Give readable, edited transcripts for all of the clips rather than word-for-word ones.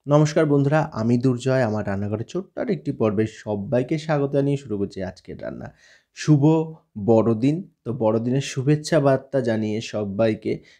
নমস্কার বন্ধুরা, আমি দুর্জয়। আমার রান্নাঘরের ছোট্ট আরেকটি পর্বে সব্বাইকে স্বাগত জানিয়ে শুরু করছি আজকের রান্না। শুভ বড়দিন। তো বড়দিনের শুভেচ্ছা বার্তা জানিয়ে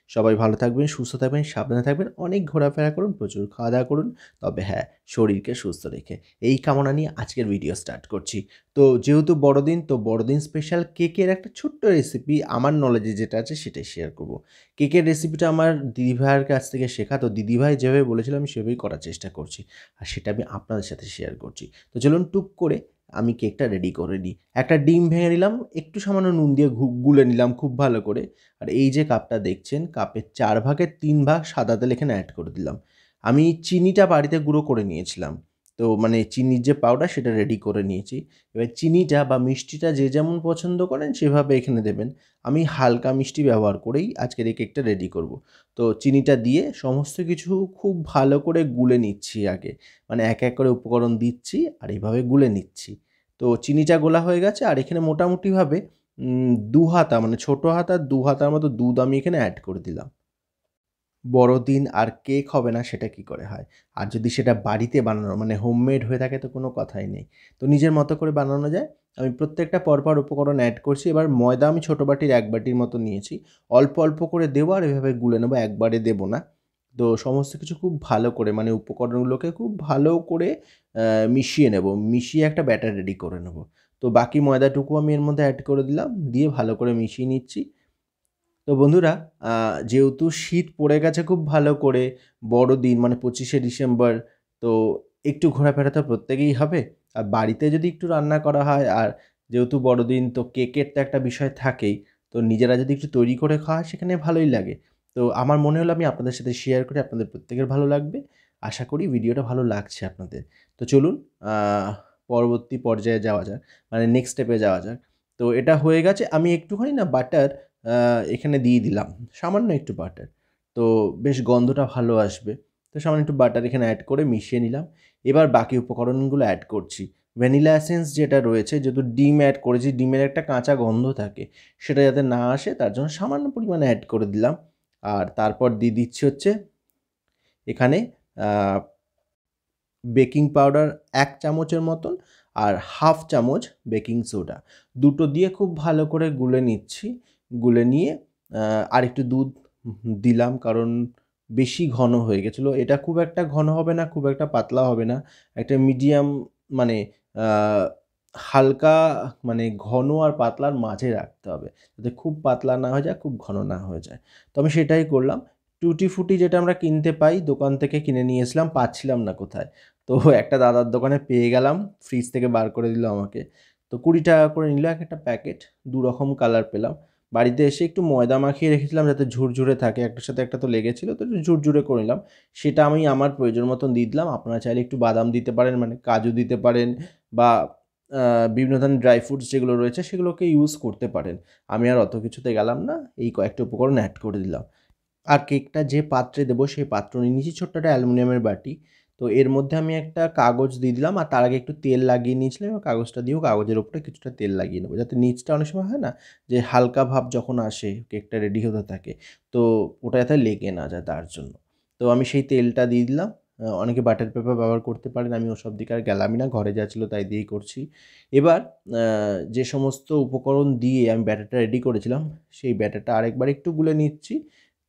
সবাই ভালো থাকবেন, সুস্থ থাকবেন, সাবধানে থাকবেন, অনেক ঘোরাফেরা করুন, প্রচুর খাওয়া-দাওয়া করুন। তবে হ্যাঁ, শরীরকে সুস্থ রেখে। এই কামনা নিয়ে আজকের ভিডিও স্টার্ট করছি। তো যেহেতু বড়দিন, তো বড়দিন স্পেশাল কেকের একটা ছোট্ট রেসিপি আমার নলেজে যেটা আছে সেটাই শেয়ার করব। কেকের রেসিপিটা আমার দিদিভাইয়ের কাছ থেকে শেখা। তো দিদিভাই যেভাবে বলেছিল আমি সেভাবেই করার চেষ্টা করছি। আর সেটা আমি আপনাদের সাথে শেয়ার করছি। তো চলুন টুক করে আমি কেকটা রেডি করে নিই। একটা ডিম ভেঙে নিলাম, একটু সামান্য নুন দিয়ে গুলে নিলাম খুব ভালো করে। আর এই যে কাপটা দেখছেন, কাপের 4 ভাগের 3 ভাগ সাদা তেল এখানে অ্যাড করে দিলাম। আমি চিনিটা বাড়িতে গুঁড়ো করে নিয়েছিলাম। তো মানে চিনির যে পাউডার সেটা রেডি করে নিয়েছি। এবার চিনিটা বা মিষ্টিটা যে যেমন পছন্দ করেন সেভাবে এখানে দেবেন। আমি হালকা মিষ্টি ব্যবহার করেই আজকের এই কেকটা রেডি করব। তো চিনিটা দিয়ে সমস্ত কিছু খুব ভালো করে গুলে নিচ্ছি আগে। মানে এক এক করে উপকরণ দিচ্ছি আর এভাবে গুলে নিচ্ছি। তো চিনিটা গোলা হয়ে গেছে আর এখানে মোটামুটিভাবে ২ হাতা মানে ছোট হাতার ২ হাতার মতো দুধ আমি এখানে অ্যাড করে দিলাম। বড়দিন আর কেক হবে না সেটা কি করে হয়? আর যদি সেটা বাড়িতে বানানো মানে হোমমেড হয়ে থাকে তো কোনো কথাই নেই। তো নিজের মতো করে বানানো যায়। আমি প্রত্যেকটা পরপর উপকরণ অ্যাড করছি। এবার ময়দা আমি ছোট বাটির ১ বাটির মতো নিয়েছি। অল্প, অল্প করে দেবো আর এভাবে গুলে নেবো, একবারে দেবো না। তো সমস্ত কিছু খুব ভালো করে মানে উপকরণগুলোকে খুব ভালো করে মিশিয়ে নেবো। মিশিয়ে একটা ব্যাটার রেডি করে নেবো। তো বাকি ময়দাটুকু আমি এর মধ্যে অ্যাড করে দিলাম। দিয়ে ভালো করে মিশিয়ে নিচ্ছি। তো বন্ধুরা, আ যেহেতু শীত পড়ে গেছে খুব ভালো করে, বড়দিন মানে ২৫শে ডিসেম্বর, তো একটু ঘোরাফেরা তো প্রত্যেকেই হবে। আর বাড়িতে যদি একটু রান্না করা হয় আর যেহেতু বড়দিন তো কেকের তো একটা বিষয় থাকেই। তো নিজেরা যদি একটু তৈরি করে খাওয়া হয় সেখানে ভালোই লাগে। তো আমার মনে হলো আমি আপনাদের সাথে শেয়ার করি, আপনাদের প্রত্যেকের ভালো লাগবে। আশা করি ভিডিওটা ভালো লাগছে আপনাদের। তো চলুন আ পরবর্তী পর্যায়ে যাওয়া যাক। মানে নেক্সট স্টেপে যাওয়া যাক। তো এটা হয়ে গেছে। আমি একটুখানি না বাটার আ এখানে দিয়ে দিলাম। সামান্য একটু বাটার। তো বেশ গন্ধটা ভালো আসবে। তো সামান্য একটু বাটার এখানে এড করে মিশিয়ে নিলাম। এবার বাকি উপকরণগুলো এড করছি। ভ্যানিলা এসেন্স যেটা রয়েছে যেহেতু ডিম এড করেছি, ডিমের একটা কাঁচা গন্ধ থাকে। সেটা যাতে না আসে তার জন্য সামান্য পরিমাণে এড করে দিলাম। আর তারপর দিয়ে দিচ্ছি হচ্ছে এখানে আ বেকিং পাউডার ১ চামচের মতন আর 1/2 চামচ বেকিং সোডা। দুটো দিয়ে খুব ভালো করে গুলে নিচ্ছি। গুলে নিয়ে আরেকটু দুধ দিলাম কারণ বেশি ঘন হয়ে গেছিলো। এটা খুব একটা ঘন হবে না, খুব একটা পাতলা হবে না। একটা মিডিয়াম মানে আ হালকা মানে ঘন আর পাতলার মাঝে রাখতে হবে। যাতে খুব পাতলা না হয়ে যায়, খুব ঘন না হয়ে যায়। তো আমি সেটাই করলাম। টুটি ফুটি যেটা আমরা কিনতে পাই, দোকান থেকে কিনে নিয়ে এসলাম, পাচ্ছিলাম না কোথায়। তো একটা দাদার দোকানে পেয়ে গেলাম, ফ্রিজ থেকে বার করে দিল আমাকে। তো ৳২০ করে নিল একেকটা প্যাকেট, ২ রকম কালার পেলাম। বাড়িতে এসে একটু ময়দা মাখিয়ে রেখেছিলাম যাতে ঝুরঝুরে থাকে, একটার সাথে একটা তো লেগেছিল তো একটু ঝুরঝুরে করে নিলাম। সেটা আমি আমার প্রয়োজন মতন দিয়ে দিলাম। আপনারা চাইলে একটু বাদাম দিতে পারেন, মানে কাজু দিতে পারেন বা আ বিভিন্ন ধরনের ড্রাই ফ্রুটস যেগুলো রয়েছে সেগুলোকে ইউজ করতে পারেন। আমি আর অত কিছুতে গেলাম না। এই কয়েকটা উপকরণ এড করে দিলাম। আর কেকটা যে পাত্রে দেবো সেই পাত্র নিয়ে নিয়েছি ছোট্ট একটা অ্যালুমিনিয়ামের বাটি। তো এর মধ্যে আমি একটা কাগজ দিয়ে দিলাম আর তার আগে একটু তেল লাগিয়ে নিয়েছিলাম এবং কাগজটা দিয়েও কাগজের উপরে কিছুটা তেল লাগিয়ে নেবো। যাতে নিচটা অনেক সময় হয় না যে হালকা ভাব যখন আসে কেকটা রেডি হতে থাকে, তো ওটা যাতে লেগে না যায় তার জন্য। তো আমি সেই তেলটা দিয়ে দিলাম। অনেকে বাটার পেপার ব্যবহার করতে পারেন। আমি ওসব দিকে আর গেলামই না। ঘরে যা ছিল তাই দিয়েই করছি। এবার আ যে সমস্ত উপকরণ দিয়ে আমি ব্যাটারটা রেডি করেছিলাম, সেই ব্যাটারটা আরেকবার একটু গুলে নিচ্ছি।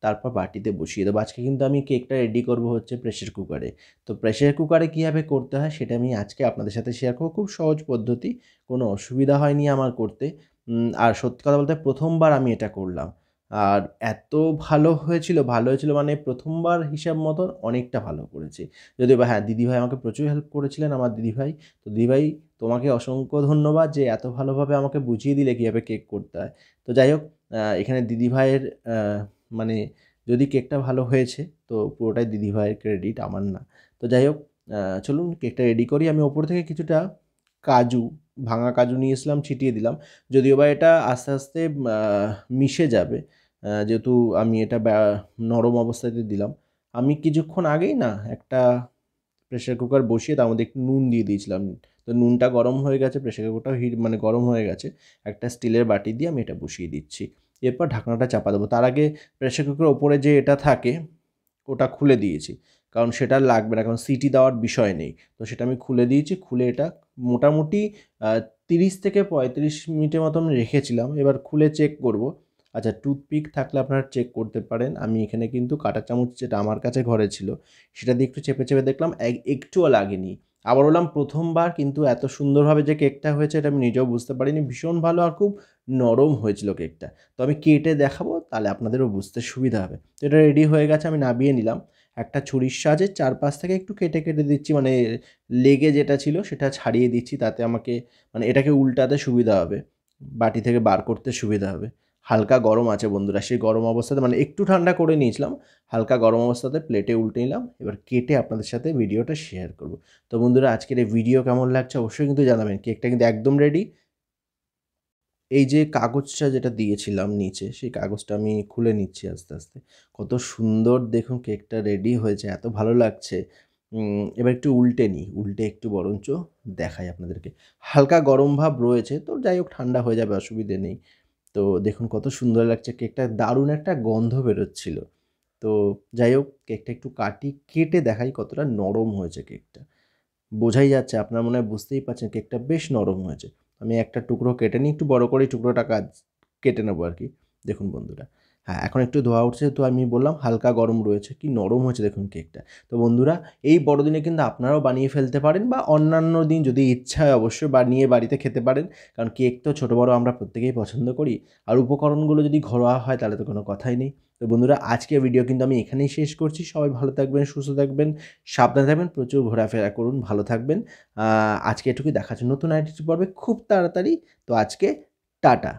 তারপর বাটিতে বসিয়ে দেবো। আজকে কিন্তু আমি কেকটা রেডি করবো হচ্ছে প্রেশার কুকারে। তো প্রেশার কুকারে কীভাবে করতে হয় সেটা আমি আজকে আপনাদের সাথে শেয়ার করব। খুব সহজ পদ্ধতি। কোনো অসুবিধা হয়নি আমার করতে। আর সত্যি কথা বলতে ১ম বার আমি এটা করলাম। আর এত ভালো হয়েছিল মানে ১ম বার হিসাব মতন অনেকটা ভালো করেছি। যদিও বা হ্যাঁ, দিদিভাই আমাকে প্রচুর হেল্প করেছিলেন আমার দিদিভাই। তো দিদিভাই তোমাকে অসংখ্য ধন্যবাদ যে এত ভালোভাবে আমাকে বুঝিয়ে দিলে কীভাবে কেক করতে হয়। তো যাই হোক, এখানে দিদিভাইয়ের মানে যদি কেকটা ভালো হয়েছে তো পুরোটাই দিদিভাইয়ের ক্রেডিট, আমার না। তো যাই হোক, চলুন কেকটা রেডি করি। আমি ওপর থেকে কিছুটা কাজু, ভাঙা কাজু নিয়ে এসলাম, ছিটিয়ে দিলাম। যদিও বা এটা আস্তে, আস্তে আ মিশে যাবে। যেহেতু আমি এটা নরম অবস্থাতে দিলাম। আমি কিছুক্ষণ আগেই না একটা প্রেশার কুকার বসিয়ে তার মধ্যে একটু নুন দিয়ে দিয়েছিলাম। তো নুনটা গরম হয়ে গেছে, প্রেশার কুকারটাও মানে গরম হয়ে গেছে। একটা স্টিলের বাটি দিয়ে আমি এটা বসিয়ে দিচ্ছি। এরপর ঢাকনাটা চাপা দেবো। তার আগে প্রেশার কুকারের ওপরে যে এটা থাকে ওটা খুলে দিয়েছি। কারণ সেটা আর লাগবে না, কারণ সিটি দেওয়ার বিষয় নেই। তো সেটা আমি খুলে দিয়েছি। খুলে এটা মোটামুটি 30 থেকে 35 মিনিটের মতন রেখেছিলাম। এবার খুলে চেক করব। আচ্ছা, টুথপিক থাকলে আপনারা চেক করতে পারেন। আমি এখানে কিন্তু কাঁটা চামচ যেটা আমার কাছে ঘরে ছিল সেটা দিয়ে একটু চেপে চেপে দেখলাম একটুও লাগেনি। আবার বললাম প্রথমবার, কিন্তু এত সুন্দরভাবে যে কেকটা হয়েছে এটা আমি নিজেও বুঝতে পারিনি। ভীষণ ভালো আর খুব নরম হয়েছিল কেকটা। তো আমি কেটে দেখাবো, তাহলে আপনাদেরও বুঝতে সুবিধা হবে। তো এটা রেডি হয়ে গেছে, আমি নামিয়ে নিলাম। একটা ছুরির সাহায্যে চারপাশ থেকে একটু কেটে কেটে দিচ্ছি, মানে লেগে যেটা ছিল সেটা ছাড়িয়ে দিচ্ছি, তাতে আমাকে মানে এটাকে উল্টাতে সুবিধা হবে, বাটি থেকে বার করতে সুবিধা হবে। হালকা গরম আছে বন্ধুরা, সেই গরম অবস্থাতে মানে একটু ঠান্ডা করে নিয়েছিলাম, হালকা গরম অবস্থাতে প্লেটে উল্টে নিলাম। এবার কেটে আপনাদের সাথে ভিডিওটা শেয়ার করব। তো বন্ধুরা, আজকের এই ভিডিও কেমন লাগছে অবশ্যই কিন্তু জানাবেন। কেকটা কিন্তু একদম রেডি। এই যে কাগজটা যেটা দিয়েছিলাম নিচে, সেই কাগজটা আমি খুলে নিচ্ছি আস্তে আস্তে। কত সুন্দর দেখুন কেকটা রেডি হয়েছে, এত ভালো লাগছে। এবার একটু উল্টে নিই, উল্টে একটু বরঞ্চ দেখাই আপনাদেরকে। হালকা গরম ভাব রয়েছে, তো যাই হোক ঠান্ডা হয়ে যাবে, অসুবিধে নেই। তো দেখুন কত সুন্দর লাগছে কেকটা, দারুণ একটা গন্ধ বেরোচ্ছিল। তো যাই হোক, কেকটা একটু কেটে দেখাই কতটা নরম হয়েছে কেকটা। বোঝাই যাচ্ছে, আপনারা মনে হয় বুঝতেই পারছেন কেকটা বেশ নরম হয়েছে। আমি একটা টুকরো কেটে নিই, একটু বড় করেই টুকরোটা কেটে নেবো আর কি। দেখুন বন্ধুরা, হ্যাঁ এখন একটু ধোয়া উঠছে, তো আমি বললাম হালকা গরম রয়েছে, কি নরম হয়েছে দেখুন কেকটা। তো বন্ধুরা, এই বড়দিনে কিন্তু আপনারাও বানিয়ে ফেলতে পারেন, বা অন্যান্য দিন যদি ইচ্ছা হয় অবশ্যই বানিয়ে বাড়িতে খেতে পারেন। কারণ কেক তো ছোটো বড় আমরা প্রত্যেকেই পছন্দ করি। আর উপকরণগুলো যদি ঘরোয়া হয় তাহলে তো কোনো কথাই নেই। তো বন্ধুরা, আজকের ভিডিও কিন্তু আমি এখানেই শেষ করছি। সবাই ভালো থাকবেন, সুস্থ থাকবেন, সাবধানে থাকবেন, প্রচুর ঘোরাফেরা করুন, ভালো থাকবেন। আজকে এটুকুই, দেখা হচ্ছে নতুন আরেকটি পর্বে খুব তাড়াতাড়ি। তো আজকে টাটা।